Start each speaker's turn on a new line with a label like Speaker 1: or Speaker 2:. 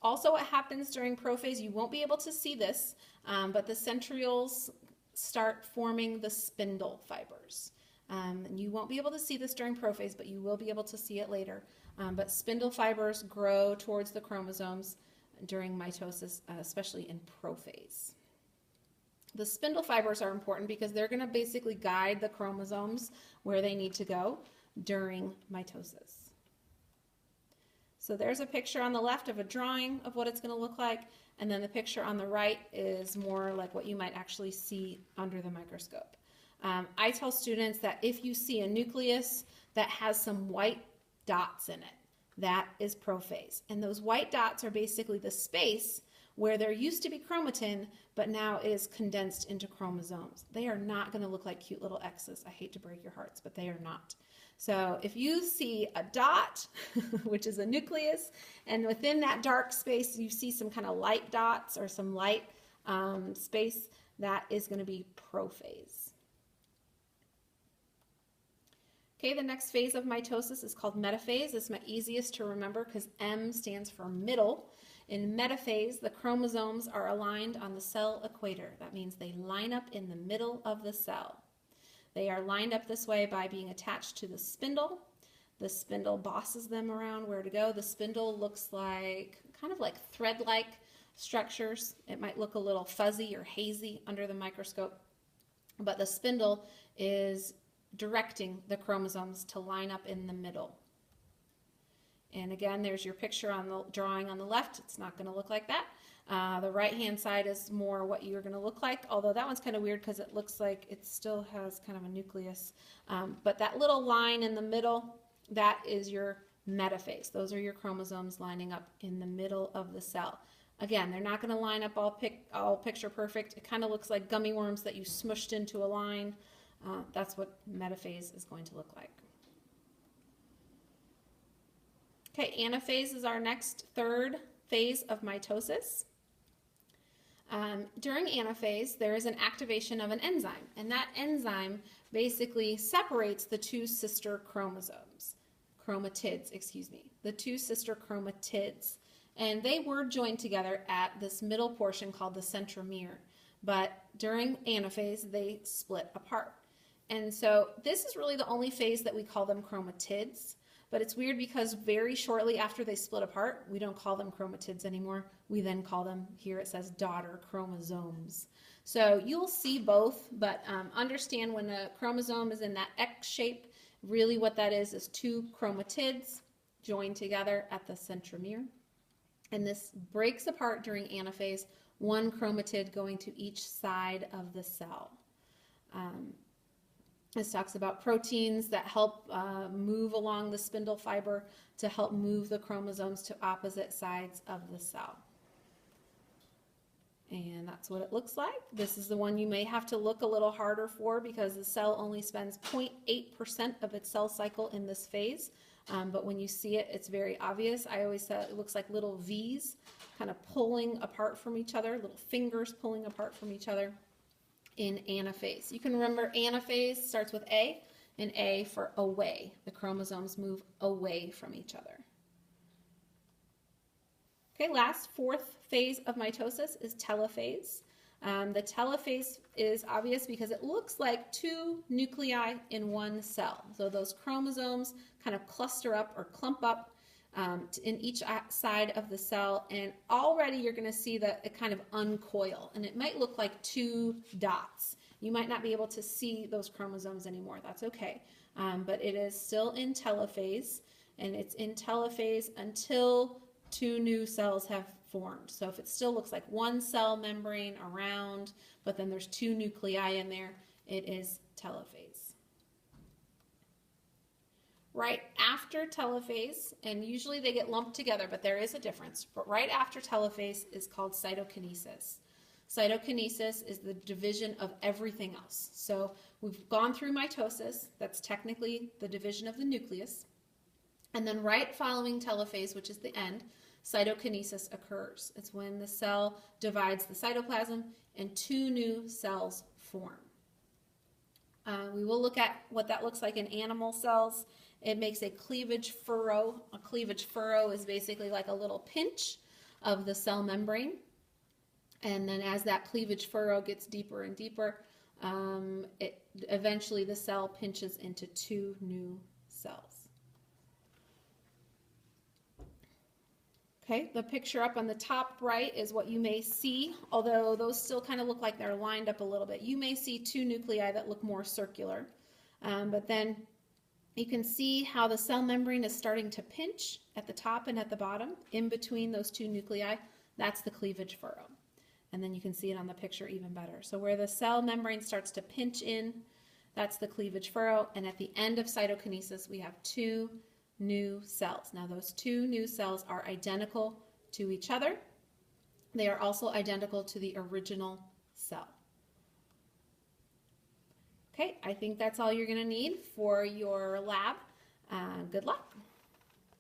Speaker 1: Also, what happens during prophase, you won't be able to see this, but the centrioles start forming the spindle fibers. And you won't be able to see this during prophase, but you will be able to see it later. But spindle fibers grow towards the chromosomes during mitosis, especially in prophase. The spindle fibers are important because they're going to basically guide the chromosomes where they need to go during mitosis. So there's a picture on the left of a drawing of what it's going to look like, and then the picture on the right is more like what you might actually see under the microscope. I tell students that if you see a nucleus that has some white dots in it, that is prophase. And those white dots are basically the space where there used to be chromatin, but now it is condensed into chromosomes. They are not going to look like cute little X's. I hate to break your hearts, but they are not. So if you see a dot, which is a nucleus, and within that dark space you see some kind of light dots or some light space, that is going to be prophase. Okay, the next phase of mitosis is called metaphase. It's my easiest to remember because M stands for middle. In metaphase, the chromosomes are aligned on the cell equator. That means they line up in the middle of the cell. They are lined up this way by being attached to the spindle. The spindle bosses them around where to go. The spindle looks like, kind of like thread-like structures. It might look a little fuzzy or hazy under the microscope, but the spindle is directing the chromosomes to line up in the middle. And again, there's your picture on the drawing on the left. It's not going to look like that. The right-hand side is more what you're going to look like, although that one's kind of weird because it looks like it still has kind of a nucleus. But that little line in the middle, that is your metaphase. Those are your chromosomes lining up in the middle of the cell. Again, they're not going to line up all picture perfect. It kind of looks like gummy worms that you smushed into a line. That's what metaphase is going to look like. Okay, anaphase is our next third phase of mitosis. During anaphase, there is an activation of an enzyme, and that enzyme basically separates the two sister chromatids, the two sister chromatids. And they were joined together at this middle portion called the centromere. But during anaphase, they split apart. And so this is really the only phase that we call them chromatids. But it's weird because very shortly after they split apart, we don't call them chromatids anymore. We then call them, here it says daughter chromosomes. So you'll see both, but understand when a chromosome is in that X shape, really what that is two chromatids joined together at the centromere. And this breaks apart during anaphase, one chromatid going to each side of the cell. This talks about proteins that help move along the spindle fiber to help move the chromosomes to opposite sides of the cell. And that's what it looks like. This is the one you may have to look a little harder for because the cell only spends 0.8% of its cell cycle in this phase. But when you see it, it's very obvious. I always say it looks like little V's kind of pulling apart from each other, little fingers pulling apart from each other in anaphase. You can remember anaphase starts with A, and A for away. The chromosomes move away from each other. Okay, last, fourth phase of mitosis is telophase. The telophase is obvious because it looks like two nuclei in one cell. So those chromosomes kind of cluster up or clump up in each side of the cell, and already you're going to see that it kind of uncoil, and it might look like two dots. You might not be able to see those chromosomes anymore. That's okay, but it is still in telophase, and it's in telophase until two new cells have formed. So if it still looks like one cell membrane around, but then there's two nuclei in there, it is telophase. Right after telophase, and usually they get lumped together, but there is a difference, but right after telophase is called cytokinesis. Cytokinesis is the division of everything else. So we've gone through mitosis, that's technically the division of the nucleus, and then right following telophase, which is the end, cytokinesis occurs. It's when the cell divides the cytoplasm and two new cells form. We will look at what that looks like in animal cells. It makes a cleavage furrow. A cleavage furrow is basically like a little pinch of the cell membrane. And then as that cleavage furrow gets deeper and deeper, eventually the cell pinches into two new cells. Okay, the picture up on the top right is what you may see, although those still kind of look like they're lined up a little bit. You may see two nuclei that look more circular, but then you can see how the cell membrane is starting to pinch at the top and at the bottom. In between those two nuclei, that's the cleavage furrow. And then you can see it on the picture even better. So where the cell membrane starts to pinch in, that's the cleavage furrow. And at the end of cytokinesis, we have two new cells. Now those two new cells are identical to each other. They are also identical to the original cell. Okay, I think that's all you're going to need for your lab. Good luck.